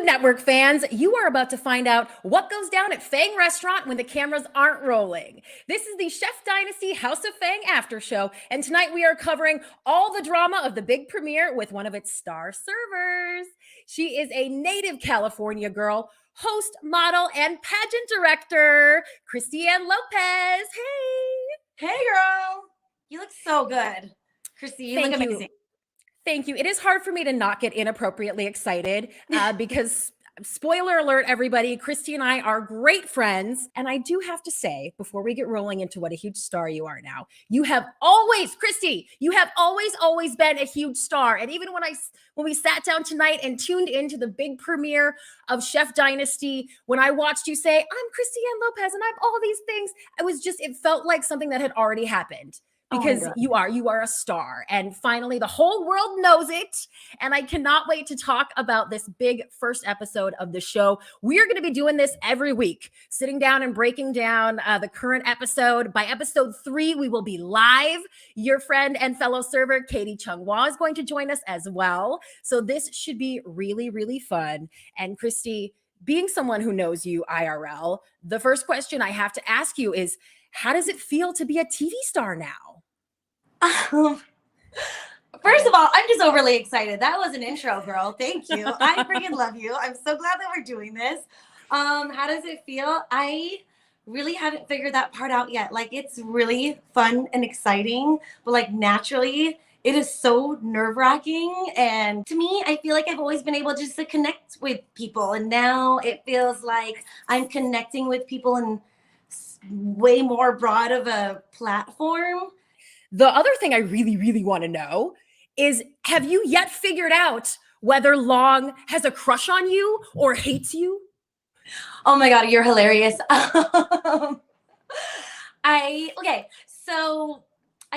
Food Network fans, you are about to find out what goes down at Fang Restaurant when the cameras aren't rolling. This is the Chef Dynasty House of Fang after show, and tonight we are covering all the drama of the big premiere with one of its star servers. She is a native California girl, host, model, and pageant director, Christy-Anne Lopez. Hey! Hey, girl. You look so good. Christy, you look amazing. Thank you. It is hard for me to not get inappropriately excited because, spoiler alert, everybody, Christy and I are great friends. And I do have to say, before we get rolling into what a huge star you are now, you have always, Christy, you have always been a huge star. And even when we sat down tonight and tuned into the big premiere of Chef Dynasty, when I watched you say, I'm Christy-Anne Lopez and I'm all these things, it felt like something that had already happened. Because you are a star, and finally the whole world knows it. And I cannot wait to talk about this big first episode of the show. We are going to be doing this every week, sitting down and breaking down the current episode. By episode 3, we will be live. Your friend and fellow server Katie Chung-Hua is going to join us as well. So this should be really, really fun. And Christy, being someone who knows you IRL, the first question I have to ask you is, how does it feel to be a TV star now? First of all, I'm just overly excited. That was an intro, girl. Thank you. I freaking love you. I'm so glad that we're doing this. How does it feel? I really haven't figured that part out yet. Like, it's really fun and exciting, but like naturally, it is so nerve-wracking. And to me, I feel like I've always been able just to connect with people. And now it feels like I'm connecting with people in way more broad of a platform. The other thing I really, really want to know is, have you yet figured out whether Long has a crush on you or hates you? Oh my God, you're hilarious. So I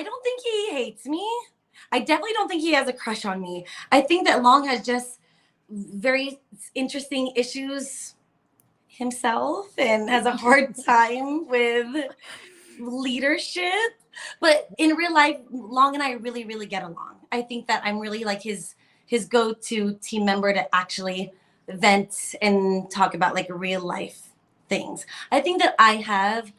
don't think he hates me. I definitely don't think he has a crush on me. I think that Long has just very interesting issues himself and has a hard time with leadership. But in real life, Long and I really, really get along. I think that I'm really like his go-to team member to actually vent and talk about like real life things. I think that I have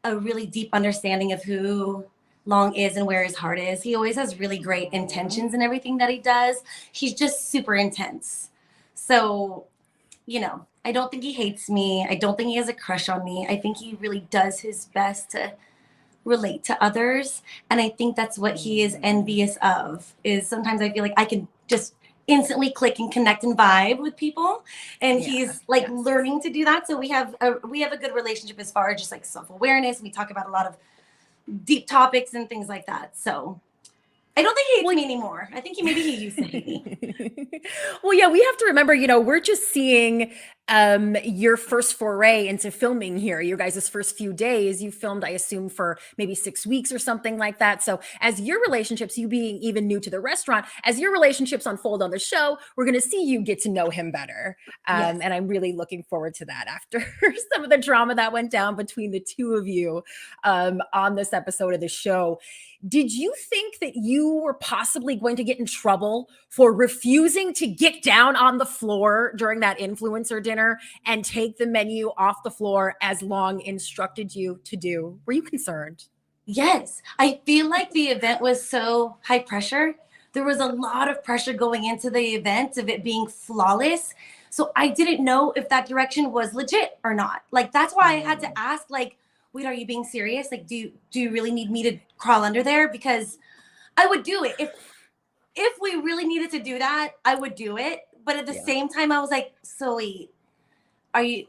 a really deep understanding of who Long is and where his heart is. He always has really great intentions in everything that he does. He's just super intense. So, I don't think he hates me. I don't think he has a crush on me. I think he really does his best to relate to others. And I think that's what he is envious of, is sometimes I feel like I can just instantly click and connect and vibe with people. And he's like learning to do that. So we have a good relationship as far as just like self-awareness. We talk about a lot of deep topics and things like that. So I don't think he hates me anymore. I think maybe he used to hate me. Well, yeah, we have to remember, we're just seeing your first foray into filming here. Your guys' first few days, you filmed, I assume, for maybe 6 weeks or something like that. So as your relationships, you being even new to the restaurant, as your relationships unfold on the show, we're going to see you get to know him better. Yes. And I'm really looking forward to that after some of the drama that went down between the two of you on this episode of the show. Did you think that you were possibly going to get in trouble for refusing to get down on the floor during that influencer dinner and take the menu off the floor as Long instructed you to do? Were you concerned? Yes. I feel like the event was so high pressure. There was a lot of pressure going into the event of it being flawless. So I didn't know if that direction was legit or not. Like, that's why I had to ask, like, wait, are you being serious? Like, do you really need me to crawl under there? Because I would do it. If we really needed to do that, I would do it. But at the same time, I was like, so wait,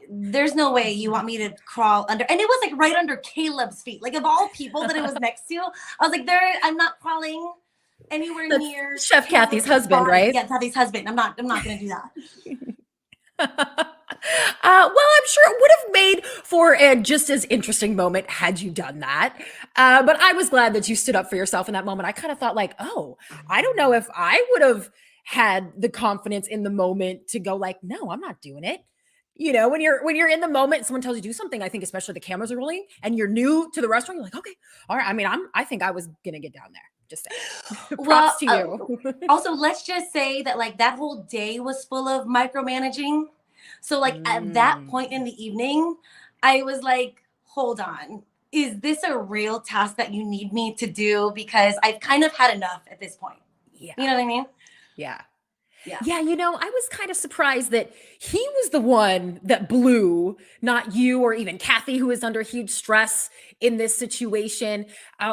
there's no way you want me to crawl under. And it was like right under Caleb's feet. Like, of all people that it was next to, I was like, I'm not crawling anywhere near Chef Kathy's husband, right? Yeah, Kathy's husband. I'm not going to do that. Well, I'm sure it would have made for a just as interesting moment had you done that. But I was glad that you stood up for yourself in that moment. I kind of thought like, oh, I don't know if I would have had the confidence in the moment to go like, no, I'm not doing it. When you're in the moment, someone tells you to do something, I think especially the cameras are rolling and you're new to the restaurant, you're like, okay, all right. I mean, I think I was going to get down there. Just saying. Props to you. Also, let's just say that like that whole day was full of micromanaging. So like at that point in the evening, I was like, hold on. Is this a real task that you need me to do? Because I've kind of had enough at this point. Yeah. You know what I mean? Yeah. Yeah. Yeah, I was kind of surprised that he was the one that blew, not you or even Kathy, who is under huge stress in this situation.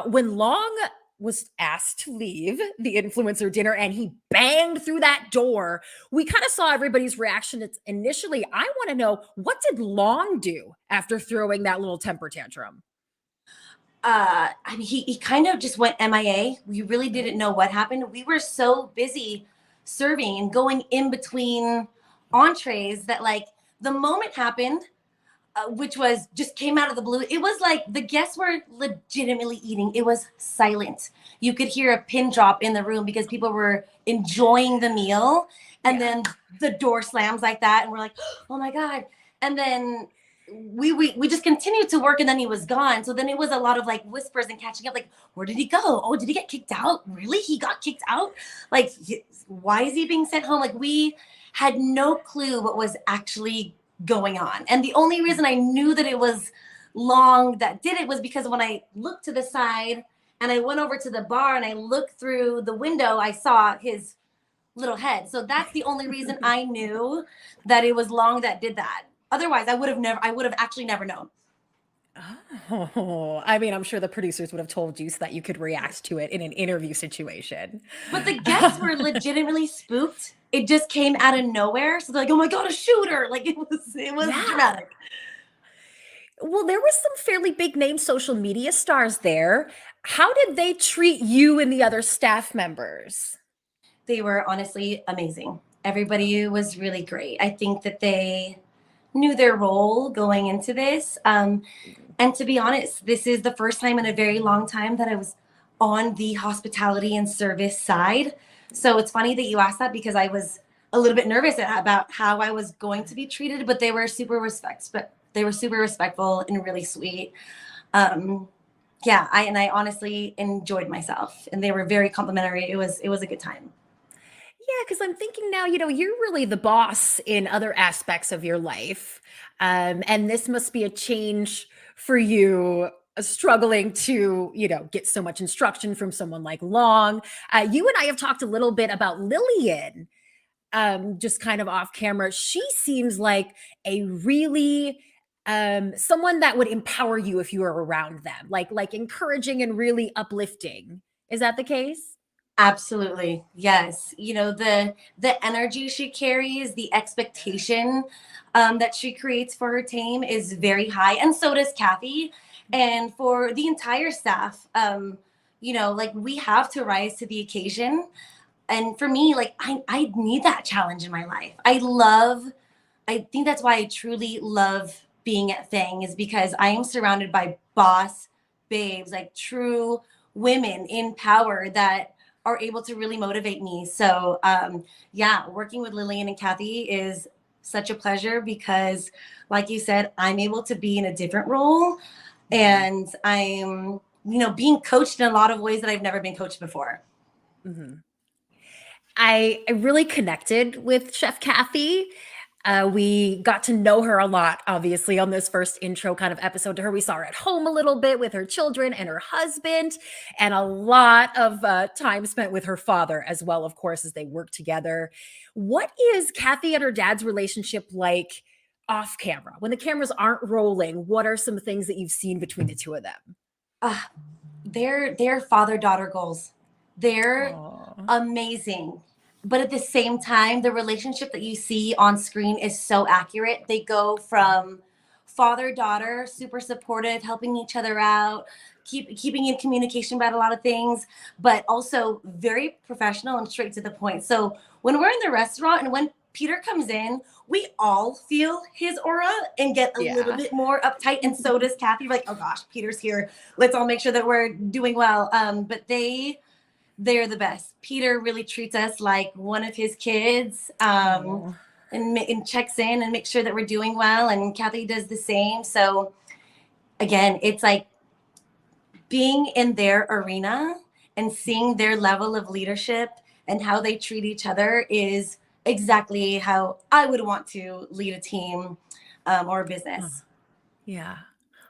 When Long was asked to leave the influencer dinner and he banged through that door, we kind of saw everybody's reaction. It's initially, I want to know, what did Long do after throwing that little temper tantrum? I mean, he kind of just went MIA. We really didn't know what happened. We were so busy serving and going in between entrees that like the moment happened, which was just came out of the blue. It was like the guests were legitimately eating. It was silent. You could hear a pin drop in the room because people were enjoying the meal. And then the door slams like that. And we're like, oh my God. And then we just continued to work and then he was gone. So then it was a lot of like whispers and catching up. Like, where did he go? Oh, did he get kicked out? Really? He got kicked out? Like, why is he being sent home? Like, we had no clue what was actually going on. And the only reason I knew that it was Long that did it was because when I looked to the side and I went over to the bar and I looked through the window, I saw his little head. So that's the only reason I knew that it was Long that did that. Otherwise, I would have actually never known. Oh, I mean, I'm sure the producers would have told you so that you could react to it in an interview situation. But the guests were legitimately spooked. It just came out of nowhere. So they're like, oh my God, a shooter. Like it was dramatic. Well, there was some fairly big name social media stars there. How did they treat you and the other staff members? They were honestly amazing. Everybody was really great. I think that they knew their role going into this. And to be honest, this is the first time in a very long time that I was on the hospitality and service side. So it's funny that you asked that because I was a little bit nervous about how I was going to be treated, but they were super respectful and really sweet. I honestly enjoyed myself and they were very complimentary. It was a good time. Yeah, because I'm thinking now, you're really the boss in other aspects of your life. And this must be a change for you, struggling to, get so much instruction from someone like Long. You and I have talked a little bit about Lillian, just kind of off camera. She seems like a really someone that would empower you if you were around them, like encouraging and really uplifting. Is that the case? Absolutely. Yes. The energy she carries, the expectation that she creates for her team is very high. And so does Kathy. And for the entire staff, like we have to rise to the occasion. And for me, like I need that challenge in my life. I think that's why I truly love being at Fang is because I am surrounded by boss babes, like true women in power that are able to really motivate me. So working with Lillian and Kathy is such a pleasure because like you said, I'm able to be in a different role and I'm, being coached in a lot of ways that I've never been coached before. Mm-hmm. I really connected with Chef Kathy. We got to know her a lot, obviously, on this first intro kind of episode to her. We saw her at home a little bit with her children and her husband, and a lot of time spent with her father as well, of course, as they work together. What is Kathy and her dad's relationship like off camera? When the cameras aren't rolling, what are some things that you've seen between the two of them? They're father-daughter goals. They're Aww. amazing. But at the same time, the relationship that you see on screen is so accurate. They go from father-daughter, super supportive, helping each other out, keeping in communication about a lot of things, but also very professional and straight to the point. So when we're in the restaurant and when Peter comes in, we all feel his aura and get a little bit more uptight. And so does Kathy. We're like, oh gosh, Peter's here. Let's all make sure that we're doing well. But they're the best. Peter really treats us like one of his kids and checks in and makes sure that we're doing well. And Kathy does the same. So again, it's like being in their arena and seeing their level of leadership and how they treat each other is exactly how I would want to lead a team or a business. Yeah.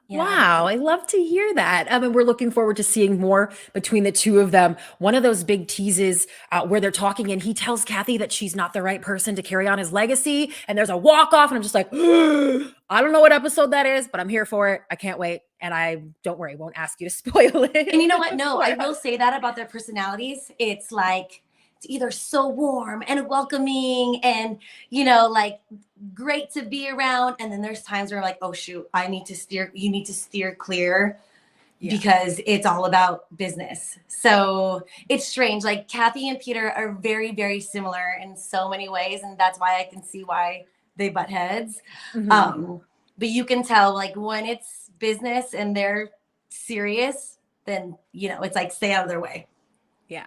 Yeah. Wow, I love to hear that. And we're looking forward to seeing more between the two of them. One of those big teases where they're talking, and he tells Kathy that she's not the right person to carry on his legacy. And there's a walk off, and I'm just like, I don't know what episode that is, but I'm here for it. I can't wait. And I don't worry, won't ask you to spoil it. And you know what? No, I will say that about their personalities. It's like it's either so warm and welcoming and, like great to be around. And then there's times where I'm like, oh shoot, you need to steer clear because it's all about business. So it's strange. Like Kathy and Peter are very, very similar in so many ways. And that's why I can see why they butt heads. But you can tell like when it's business and they're serious, then, it's like stay out of their way. Yeah.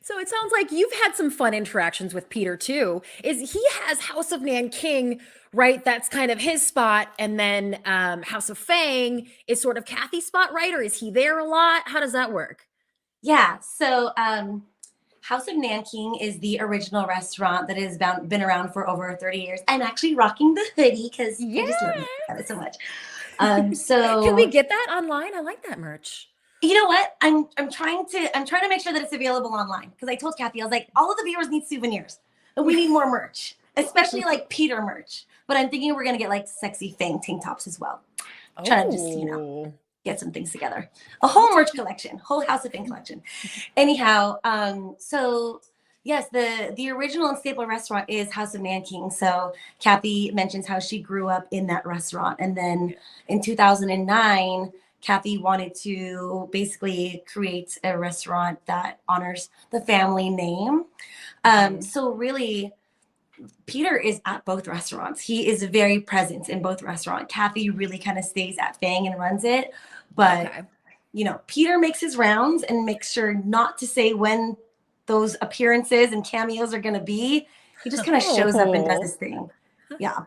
So it sounds like you've had some fun interactions with Peter too. Is he has House of Nanking, right? That's kind of his spot, and then House of Fang is sort of Kathy's spot, right? Or is he there a lot? How does that work? Yeah. So House of Nanking is the original restaurant that has been around for over 30 years. I'm actually rocking the hoodie because I just love it so much. So can we get that online? I like that merch. You know what? I'm trying to make sure that it's available online because I told Kathy, I was like, all of the viewers need souvenirs and we need more merch, especially like Peter merch. But I'm thinking we're gonna get like sexy Fang tank tops as well. Trying to just get some things together. A whole merch collection, whole House of Fang collection. Anyhow, so yes, the original and staple restaurant is House of Nanking. So Kathy mentions how she grew up in that restaurant, and then in 2009. Kathy wanted to basically create a restaurant that honors the family name. So really, Peter is at both restaurants. He is very present in both restaurants. Kathy really kind of stays at Fang and runs it. But, Peter makes his rounds and makes sure not to say when those appearances and cameos are going to be. He just kind of shows up and does his thing. Yeah.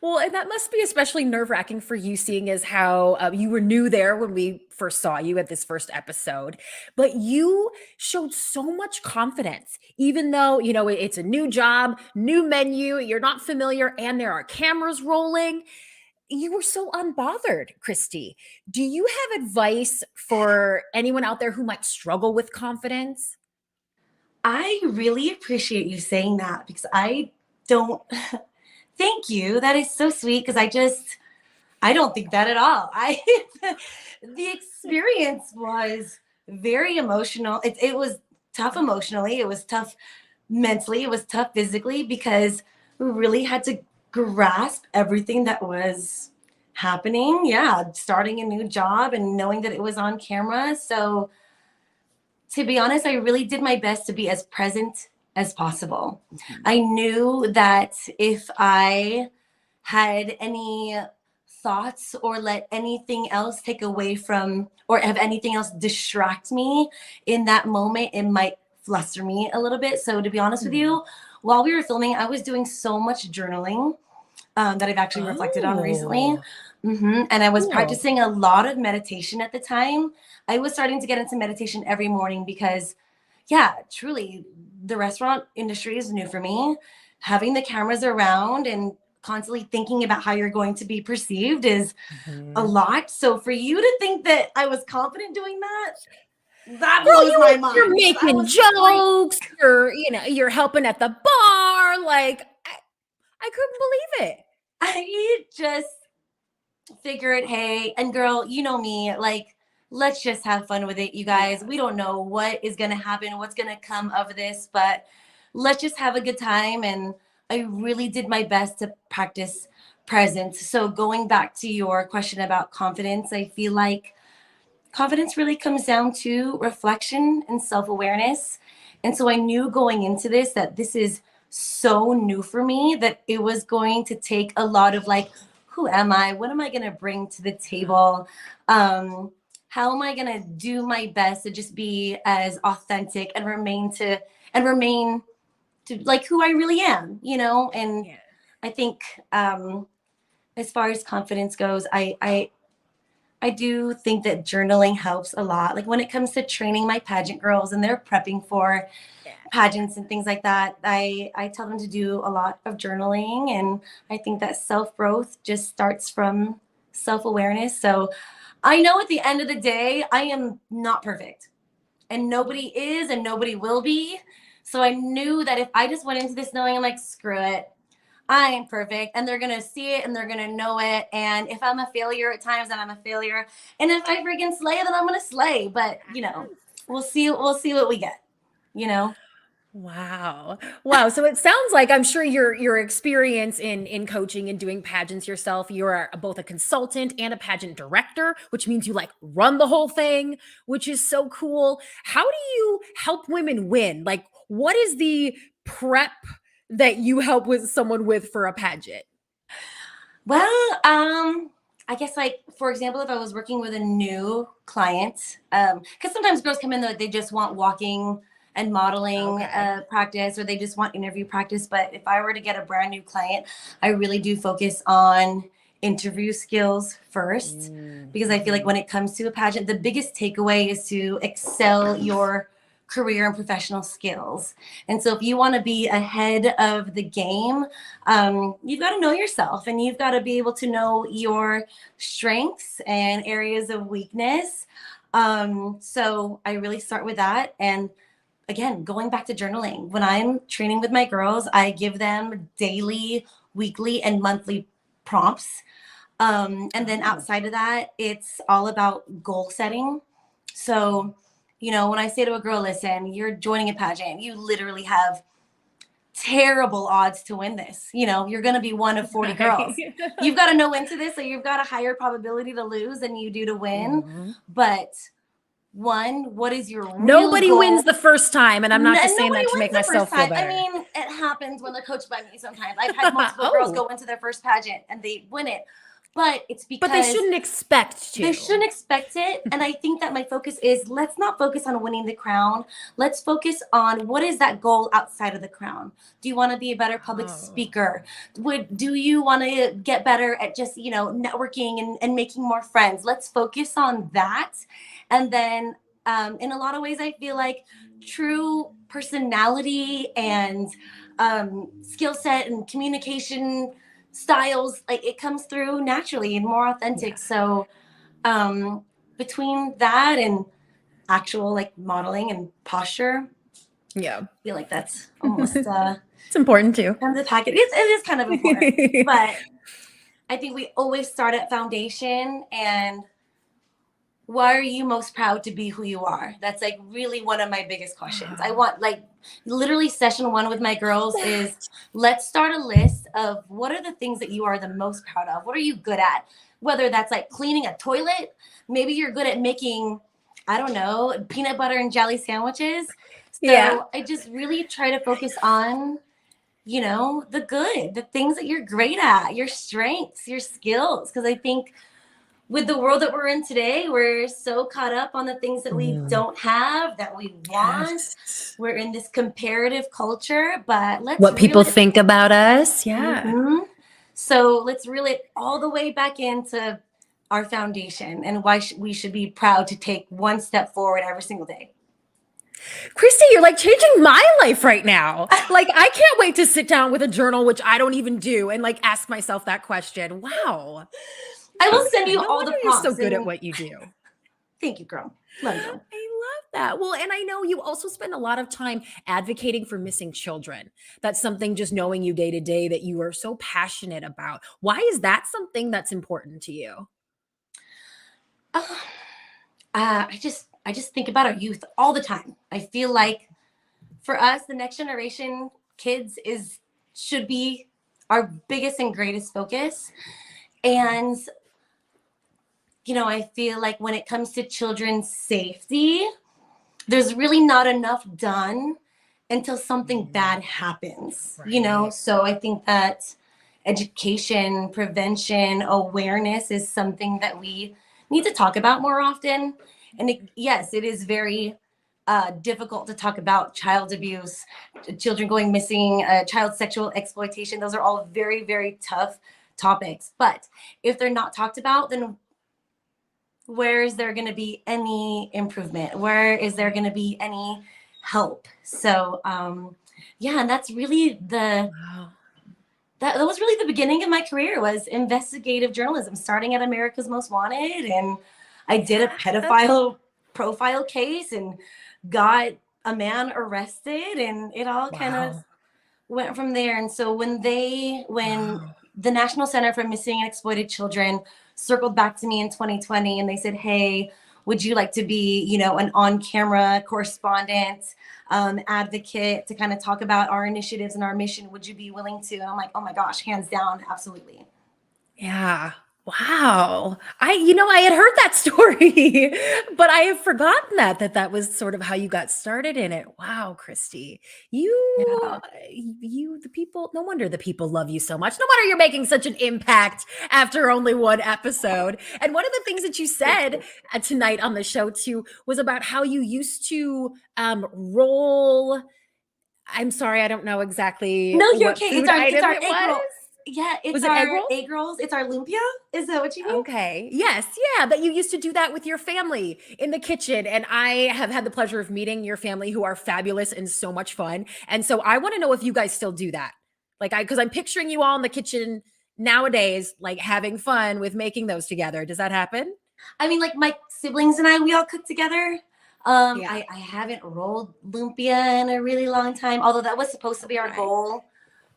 Well, and that must be especially nerve-wracking for you, seeing as how you were new there when we first saw you at this first episode. But you showed so much confidence, even though, it's a new job, new menu, you're not familiar, and there are cameras rolling. You were so unbothered, Christy. Do you have advice for anyone out there who might struggle with confidence? I really appreciate you saying that because I don't. Thank you. That is so sweet because I don't think that at all. The experience was very emotional. It was tough emotionally. It was tough mentally. It was tough physically because we really had to grasp everything that was happening. Yeah, starting a new job and knowing that it was on camera. So to be honest, I really did my best to be as present as possible. I knew that if I had any thoughts or let anything else take away from or have anything else distract me in that moment, it might fluster me a little bit. So to be honest with you, while we were filming, I was doing so much journaling that I've actually reflected on recently. And I was practicing a lot of meditation at the time. I was starting to get into meditation every morning because truly, the restaurant industry is new for me. Having the cameras around and constantly thinking about how you're going to be perceived is a lot. So for you to think that I was confident doing that blows my mind. You're making jokes. You're helping at the bar. Like I couldn't believe it. I just figured, hey, and girl, you know me, like, let's just have fun with it, you guys. We don't know what is going to happen, what's going to come of this, but let's just have a good time. And I really did my best to practice presence. So going back to your question about confidence, I feel like confidence really comes down to reflection and self-awareness. And so I knew going into this that this is so new for me that it was going to take a lot of like, who am I? What am I going to bring to the table? How am I going to do my best to just be as authentic and remain to like who I really am, And I think as far as confidence goes, I I do think that journaling helps a lot. Like when it comes to training my pageant girls and they're prepping for pageants and things like that, I tell them to do a lot of journaling. And I think that self-growth just starts from self-awareness. So I know at the end of the day, I am not perfect, and nobody is and nobody will be. So I knew that if I just went into this knowing I'm like, screw it, I am perfect, and they're gonna see it and they're gonna know it. And if I'm a failure at times, then I'm a failure. And if I freaking slay, then I'm gonna slay. But we'll see what we get, you know. Wow. Wow. So it sounds like, I'm sure your experience in coaching and doing pageants yourself, you're both a consultant and a pageant director, which means you like run the whole thing, which is so cool. How do you help women win? Like, what is the prep that you help with someone with for a pageant? Well, I guess like for example, if I was working with a new client, because sometimes girls come in that they just want walking and modeling Okay. practice, or they just want interview practice. But if I were to get a brand new client, I really do focus on interview skills first, because I feel like Mhm. when it comes to a pageant, the biggest takeaway is to excel your career and professional skills. And so if you want to be ahead of the game, you've got to know yourself, and you've got to be able to know your strengths and areas of weakness. So I really start with that. And again, going back to journaling, when I'm training with my girls, I give them daily, weekly, and monthly prompts. And then Oh. outside of that, it's all about goal setting. So, when I say to a girl, listen, you're joining a pageant, you literally have terrible odds to win this. You're going to be one of 40 girls. Right. You've got to know into this, so you've got a higher probability to lose than you do to win. Mhm. But one, what is your real Nobody goal? wins the first time, and I'm not just saying Nobody that to wins make the first myself feel time. I better. mean, it happens when they're coached by me sometimes. I've had multiple girls Oh, go into their first pageant and they win it. But it's but they because shouldn't expect they to. shouldn't expect it. And I think that my focus is, let's not focus on winning the crown. Let's focus on what is that goal outside of the crown. Do you want to be a better public Oh. speaker? Do you want to get better at just, networking and making more friends? Let's focus on that. And then in a lot of ways, I feel like true personality and skill set and communication styles, like it comes through naturally and more Yeah. authentic. So um between that and actual like modeling and posture, Yeah. I feel like that's almost It's important too. kind of the package. It is kind of important. But I think we always start at foundation. And why are you most proud to be who you are? That's like really one of my biggest questions. I want, like, literally session one with my girls is, What? let's start a list of what are the things that you are the most proud of? What are you good at? Whether that's like cleaning a toilet, maybe you're good at making, I don't know, peanut butter and jelly sandwiches. Yeah. So I just really try to focus on, the good, the things that you're great at, your strengths, your skills. Because I think with the world that we're in today, we're so caught up on the things that we Mm. don't have, that we want. Yes. We're in this comparative culture, but let's What reel people it. think about us. Yeah. Mhm. So let's reel it all the way back into our foundation, and why we should be proud to take one step forward every single day. Christy, you're like changing my life right now. Like, I can't wait to sit down with a journal, which I don't even do, and like ask myself that question. Wow. I will send Okay. you No all the wonder you're so prompts, good at and what you do. thank you, girl. Love you. I love that. Well, and I know you also spend a lot of time advocating for missing children. That's something, just knowing you day to day, that you are so passionate about. Why is that something that's important to you? Uh, I just think about our youth all the time. I feel like for us, the next generation, kids is should be our biggest and greatest focus. And I feel like when it comes to children's safety, there's really not enough done until something Mm, bad happens. right. So I think that education, prevention, awareness is something that we need to talk about more often. And yes, it is very difficult to talk about child abuse, children going missing, child sexual exploitation. Those are all very, very tough topics. But if they're not talked about, then where is there going to be any improvement? Where is there going to be any help? So, yeah, and that's really Wow. that was really the beginning of my career, was investigative journalism, starting at America's Most Wanted. And I did a pedophile profile case and got a man arrested, and it all kind of Wow. went from there. And so when Wow. the National Center for Missing and Exploited Children circled back to me in 2020, and they said, hey, would you like to be, you know, an on-camera correspondent, advocate, to kind of talk about our initiatives and our mission? Would you be willing to? And I'm like, oh my gosh, hands down, absolutely. Yeah. Wow. I had heard that story, but I have forgotten that was sort of how you got started in it. Wow, Christy. You Yeah. the people, no wonder the people love you so much. No wonder you're making such an impact after only one episode. And one of the things that you said tonight on the show too was about how you used to roll. I'm sorry, I don't know exactly No, you're what okay. food It's item our it egg was. roll. Yeah, it's Was it egg our rolls? egg rolls. It's our lumpia. Is that what you mean? Okay. Yes. Yeah. That you used to do that with your family in the kitchen. And I have had the pleasure of meeting your family, who are fabulous and so much fun. And so I want to know if you guys still do that. Because I'm picturing you all in the kitchen nowadays, like having fun with making those together. Does that happen? I mean, like my siblings and I, we all cook together. Yeah. I haven't rolled lumpia in a really long time, although that was supposed to be our Okay. goal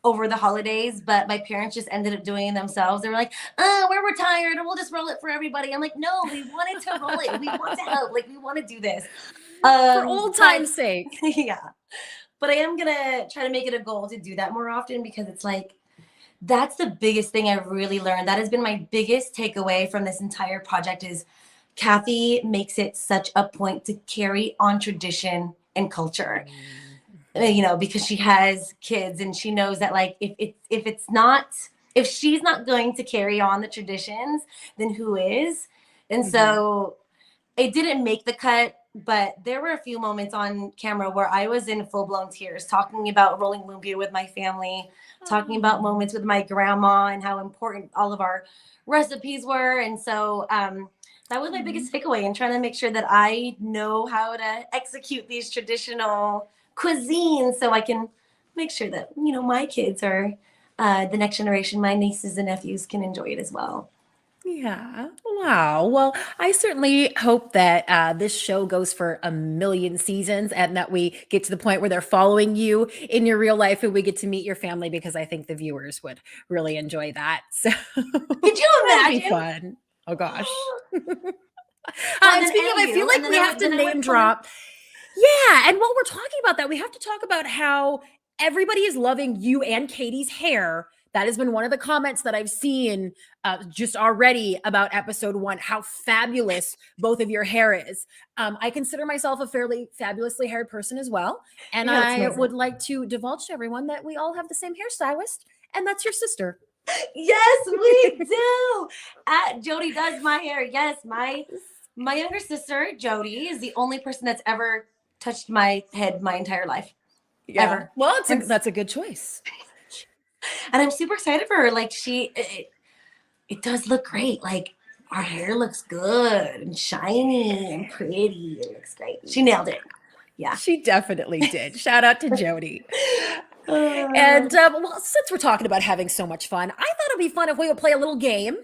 over the holidays, but my parents just ended up doing it themselves. They were like, we're retired and we'll just roll it for everybody. I'm like, no, we wanted to roll it. We want to help. Like, we want to do this. For old But time's sake. yeah, but I am going to try to make it a goal to do that more often, because it's like, that's the biggest thing I really learned. That has been my biggest takeaway from this entire project, is Kathy makes it such a point to carry on tradition and culture. You know, because she has kids, and she knows that, like, if she's not going to carry on the traditions, then who is? And Mhm. so it didn't make the cut, but there were a few moments on camera where I was in full-blown tears, talking about rolling lumpia with my family, talking about Oh. moments with my grandma and how important all of our recipes were. And so that was my biggest takeaway, in trying to make sure that I know how to execute these traditional cuisines, so I can make sure that, you know, my kids, or the next generation, my nieces and nephews, can enjoy it as well. Yeah. Wow. Well, I certainly hope that this show goes for a million seasons, and that we get to the point where they're following you in your real life and we get to meet your family, because I think the viewers would really enjoy that. So Could you that'd be imagine? fun. Oh, gosh. Well, and And then speaking of, I feel NU, and like then we have to then I name went pulling. drop. Yeah, and while we're talking about that, we have to talk about how everybody is loving you and Katie's hair. That has been one of the comments that I've seen just already about episode 1, how fabulous both of your hair is. I consider myself a fairly fabulously haired person as well. And Yeah, that's I amazing. would like to divulge to everyone that we all have the same hairstylist, and that's your sister. Yes, we do. Jody does my hair. Yes, my younger sister Jody is the only person that's ever touched my head my entire life, Yeah. ever. Well, And that's a good choice. I'm super excited for her. Like, it does look great. Like, our hair looks good and shiny and pretty. It looks great. She nailed it. Yeah. She definitely did. Shout out to Jody. Uh, And well, since we're talking about having so much fun, I thought it'd be fun if we would play a little game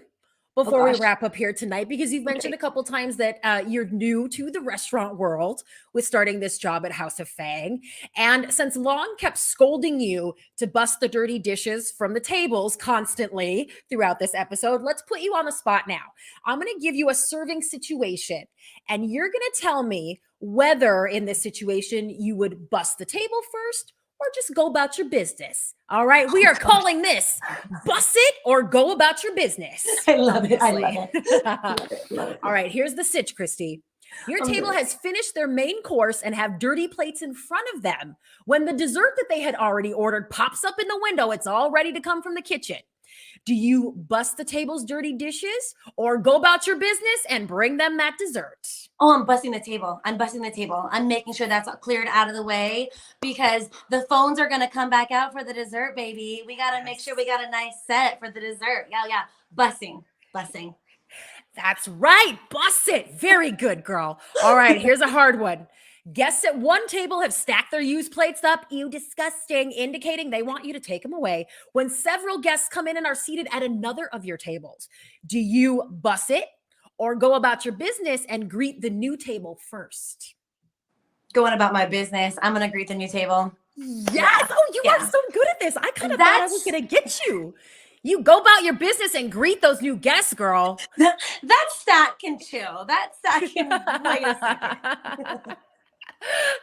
oh before we gosh. wrap up here tonight, because you've mentioned Okay. a couple times that you're new to the restaurant world with starting this job at House of Fang. And since Long kept scolding you to bust the dirty dishes from the tables constantly throughout this episode, let's put you on the spot now. I'm going to give you a serving situation, and you're going to tell me whether in this situation you would bust the table first or just go about your business. All right, we Oh are gosh. calling this bust it or go about your business. I love it. I Obviously. love it. Love it. Love it. All right, here's the sitch, Christy. Your I'm table nervous. has finished their main course and have dirty plates in front of them. When the dessert that they had already ordered pops up in the window, it's all ready to come from the kitchen. Do you bust the table's dirty dishes or go about your business and bring them that dessert? Oh, I'm busting the table. I'm busting the table. I'm making sure that's cleared out of the way, because the phones are going to come back out for the dessert, baby. We got to make sure we got a nice set for the dessert. Yeah, yeah. Busting. Busting. That's right. Bust it. Very good, girl. All right, here's a hard one. Guests at one table have stacked their used plates up, ew, disgusting, indicating they want you to take them away. When several guests come in and are seated at another of your tables, do you bust it or go about your business and greet the new table first? Going about my business. I'm going to greet the new table. Yes. Yeah. Oh, you are so good at this. I kind of thought I was going to get you. You go about your business and greet those new guests, girl. That stat can chill. That stat can wait a second.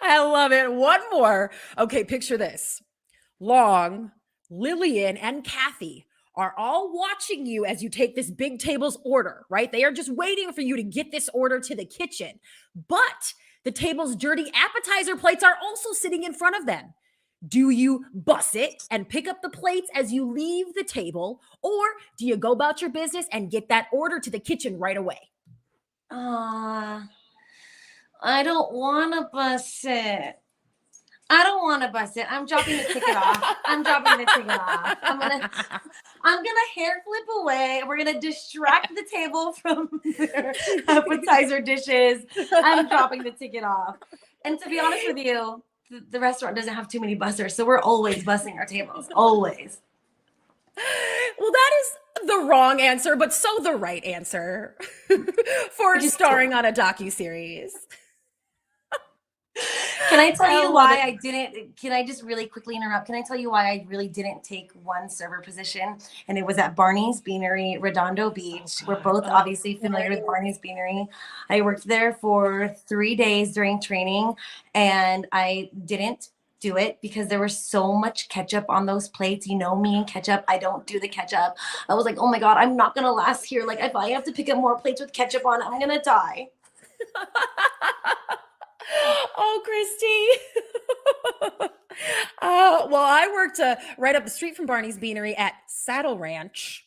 I love it. One more. Okay, picture this. Long, Lillian, and Kathy are all watching you as you take this big table's order, right? They are just waiting for you to get this order to the kitchen. But the table's dirty appetizer plates are also sitting in front of them. Do you bust it and pick up the plates as you leave the table, or do you go about your business and get that order to the kitchen right away? I don't want to bust it. I'm dropping the ticket off. I'm gonna hair flip away. We're gonna distract the table from their appetizer dishes. I'm dropping the ticket off. And to be honest with you, the restaurant doesn't have too many bussers, so we're always bussing our tables. Always. Well, that is the wrong answer, but so the right answer for starring on a docuseries. Can I tell you why I didn't? Can I just really quickly interrupt? Can I tell you why I really didn't take one server position? And it was at Barney's Beanery, Redondo Beach. We're both obviously familiar with Barney's Beanery. I worked there for 3 days during training, and I didn't do it because there was so much ketchup on those plates. You know me and ketchup. I don't do the ketchup. I was like, oh my God, I'm not going to last here. Like, if I have to pick up more plates with ketchup on, I'm going to die. Oh, Christy. Well, I worked right up the street from Barney's Beanery at Saddle Ranch,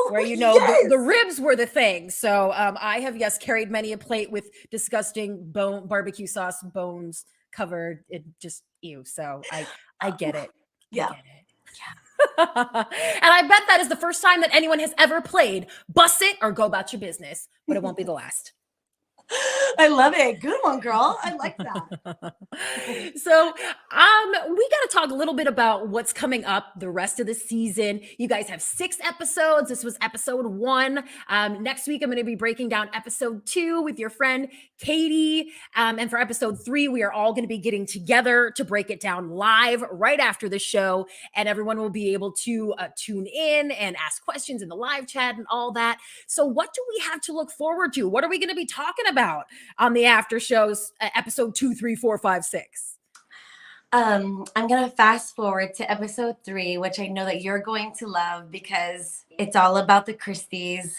where, you know, the ribs were the thing. So I have, yes, carried many a plate with disgusting barbecue sauce bones covered. It just, ew. So I get it. Yeah. I get it. Yeah. And I bet that is the first time that anyone has ever played Bust It or Go About Your Business, but it won't be the last. I love it. Good one, girl. I like that. So, we got to talk a little bit about what's coming up the rest of the season. You guys have 6 episodes. This was episode 1. Next week, I'm going to be breaking down episode 2 with your friend Katie. And for episode 3, we are all going to be getting together to break it down live right after the show. And everyone will be able to tune in and ask questions in the live chat and all that. So what do we have to look forward to? What are we going to be talking about on the after shows, episode 2, 3, 4, 5, 6? I'm gonna fast forward to episode 3, which I know that you're going to love because it's all about the Christys.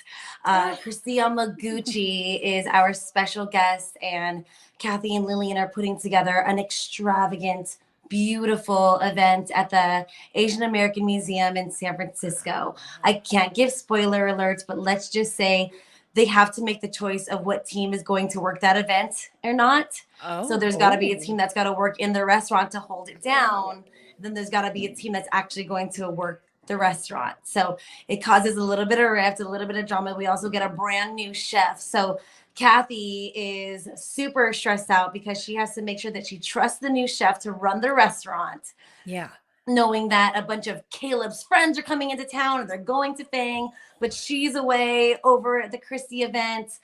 Christy-Anne Lopez is our special guest, and Kathy and Lillian are putting together an extravagant, beautiful event at the Asian American Museum in San Francisco. I can't give spoiler alerts, but let's just say they have to make the choice of what team is going to work that event or not. So there's got to be a team that's got to work in the restaurant to hold it down. Then there's got to be a team that's actually going to work the restaurant. So it causes a little bit of rift, a little bit of drama. We also get a brand new chef. So Kathy is super stressed out because she has to make sure that she trusts the new chef to run the restaurant. Yeah. Knowing that a bunch of Caleb's friends are coming into town and they're going to Fang, but she's away over at the Christy event.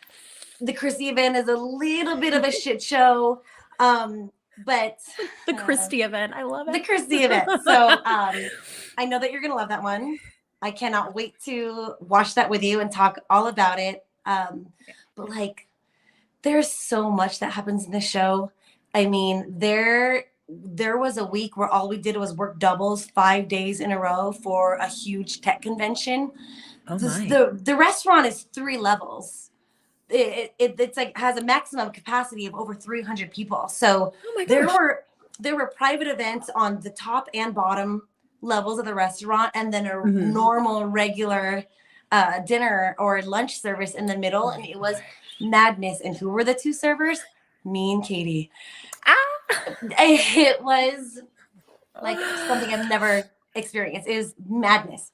The Christy event is a little bit of a shit show. But the Christy event, I love it. The Christy event. So I know that you're going to love that one. I cannot wait to watch that with you and talk all about it. But like, there's so much that happens in the show. I mean, there was a week where all we did was work doubles 5 days in a row for a huge tech convention. Oh my. The restaurant is 3 levels. It's like has a maximum capacity of over 300 people. So there were private events on the top and bottom levels of the restaurant, and then a normal regular dinner or lunch service in the middle, and it was madness. And who were the 2 servers? Me and Katie. It was like something I've never experienced. It was madness,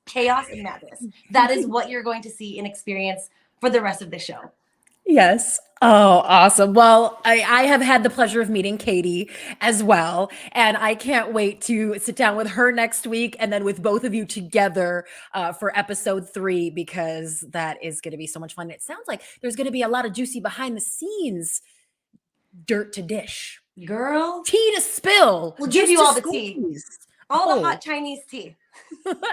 chaos, and madness. That is what you're going to see and experience for the rest of the show. Yes. Oh, awesome. Well, I have had the pleasure of meeting Katie as well. And I can't wait to sit down with her next week and then with both of you together for episode 3, because that is going to be so much fun. It sounds like there's going to be a lot of juicy behind the scenes dirt to dish. Girl, Tea to spill. we'll give you juice all to the tea. squeeze. All the Oh. hot Chinese tea.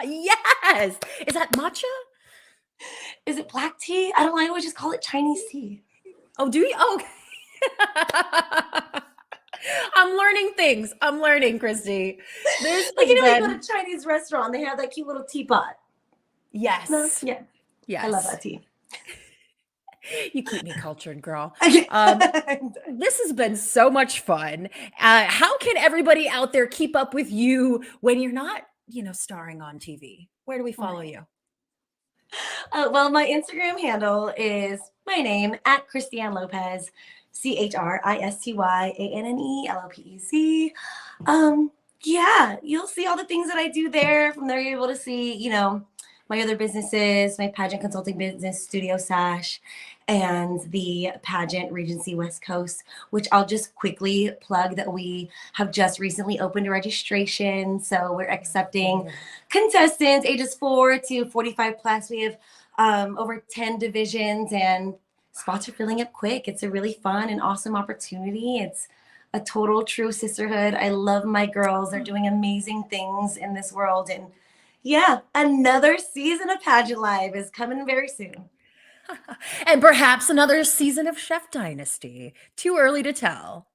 Yes. Is that matcha? Is it black tea? I don't know. I always just call it Chinese tea. Oh, do you? Oh, okay. I'm learning things. I'm learning, Christy. There's Like, you know, been... you go to a Chinese restaurant, they have that cute little teapot. Yes. No? Yeah. Yes. I love that tea. You keep me cultured, girl. I'm This has been so much fun. How can everybody out there keep up with you when you're not, starring on TV? Where do we follow you? well, my Instagram handle is my name at Christy-Anne Lopez, CHRISTYANNE LOPEZ. Yeah, you'll see all the things that I do there. From there, you're able to see, my other businesses, my pageant consulting business, Studio Sash, and the pageant Regency West Coast, which I'll just quickly plug that we have just recently opened a registration. So we're accepting contestants ages 4 to 45 plus. We have over 10 divisions and spots are filling up quick. It's a really fun and awesome opportunity. It's a total true sisterhood. I love my girls. They're doing amazing things in this world. And yeah, another season of Pageant Live is coming very soon. And perhaps another season of Chef Dynasty. Too early to tell.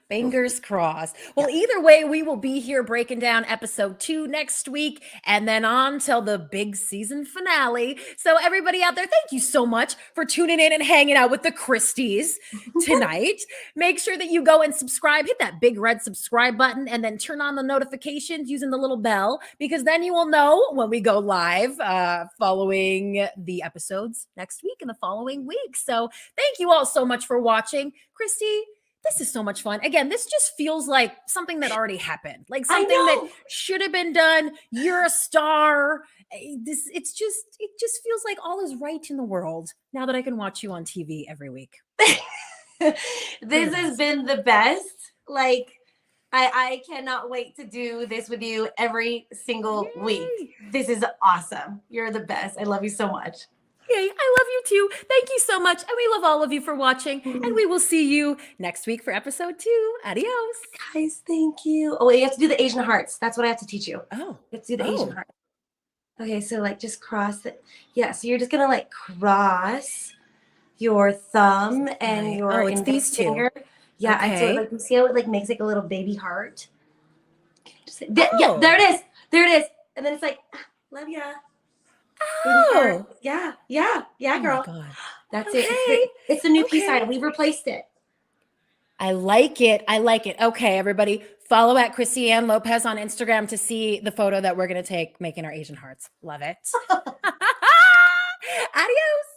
Fingers crossed. Well, either way, we will be here breaking down episode 2 next week and then on till the big season finale. So everybody out there, thank you so much for tuning in and hanging out with the Christies tonight. Make sure that you go and subscribe, hit that big red subscribe button, and then turn on the notifications using the little bell, because then you will know when we go live following the episodes next week and the following week. So thank you all so much for watching. Christy, this is so much fun. Again, this just feels like something that already happened, like something that should have been done. You're a star. It just feels like all is right in the world now that I can watch you on TV every week. This has been the best. Like, I cannot wait to do this with you every single week. This is awesome. You're the best. I love you so much. Yay, I love you too. Thank you so much. And we love all of you for watching. And we will see you next week for episode 2. Adios. Guys, thank you. Oh, wait, you have to do the Asian hearts. That's what I have to teach you. Oh. You have to do the Asian heart. Okay, so like just cross it. Yeah, so you're just going to like cross your thumb and your it's these two. finger. Yeah, Okay. and so like you see how it like makes like a little baby heart? Yeah, there it is. There it is. And then it's like, love ya. Oh. Yeah, girl. Oh my God. That's it. It's the new peace sign. We've replaced it. I like it. Okay, everybody, follow at Christy-Anne Lopez on Instagram to see the photo that we're going to take making our Asian hearts. Love it. Adios.